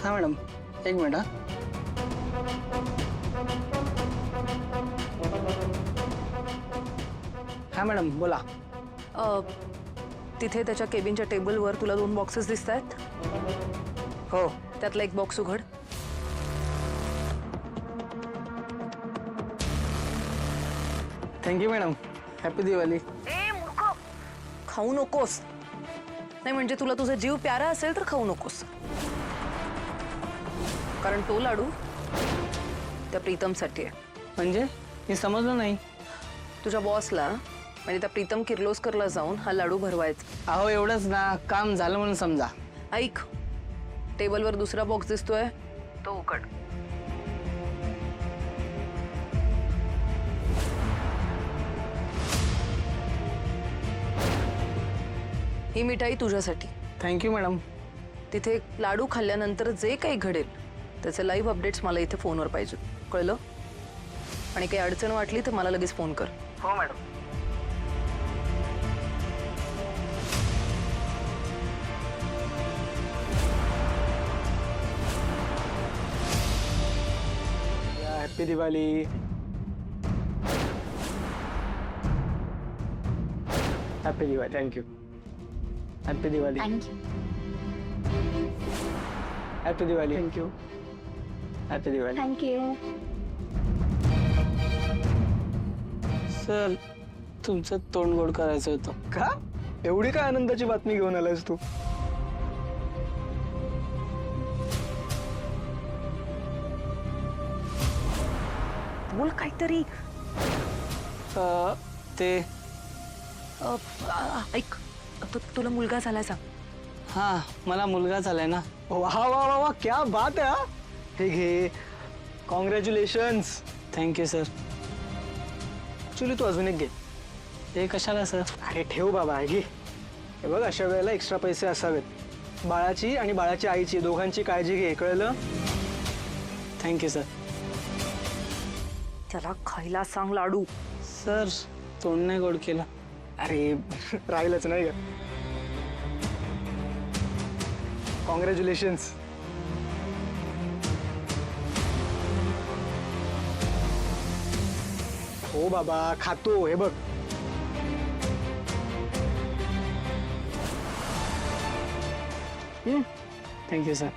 हाँ मैडम, एक मिनट. हाँ मॅडम बोला. तिथे त्याच्या केबिनच्या टेबलवर तुला 2 बॉक्सेस दिसत आहेत. हो. त्यातला एक बॉक्स उघड. Thank you madam. हॅपी दिवाळी. ए मूर्ख, खाऊ नकोस. नाही म्हणजे तुला तुझा जीव प्यारा असेल तर खाऊ नकोस, कारण तो लाडू त्या प्रीतमसाठी आहे. म्हणजे मी समजलं नाही. तुझ्या बॉसला म्हणजे त्या प्रीतम किर्लोस्करला जाऊन हा लाडू भरवायचा. अहो एवढंच ना, काम झालं म्हणून समजा. ऐक, टेबलवर दुसरा बॉक्स दिसतोय तो उघड. ही मिठाई तुझ्यासाठी. Thank you madam. तिथे लाडू खाल्ल्यानंतर जे काही घडेल त्याचे लाईव्ह अपडेट्स मला इथे फोनवर पाहिजे, कळलं? आणि काही अडचण वाटली तर मला लगेच फोन कर. हो madam. Happy Diwali. Happy Diwali. Thank you. Happy Diwali. Thank you. Happy Diwali. Thank you. Happy Diwali. Thank you. Sir तुमचं तोंड गोड करायचं होतं. का? एवढी काय आनंदाची बातमी घेऊन आलायस तू? बोल काहीतरी. ते ऐक, तुला मुलगा झालाय सांग. हां मला मुलगा झालाय ना. वाह वाह वाह वाह, क्या बात आहे. हा? हे घे, कॉंग्रॅच्युलेशन्स. Thank you sir. ऍक्च्युली तू अजून एक घे. हे कशाला सर? अरे ठेव बाबा, हे घे. हे बघ, अशा वेळेला एक्स्ट्रा पैसे असावेत. बाळाची आणि बाळाच्या आईची दोघांची काळजी घे, कळलं? Thank you sir. त्याला खायला सांग लाडू. सर तोंड नाही गोड केलं. अरे राहिलंच नाही का. कॉंग्रॅच्युलेशन्स. हो बाबा, खातो. हे बघ. Thank you sir.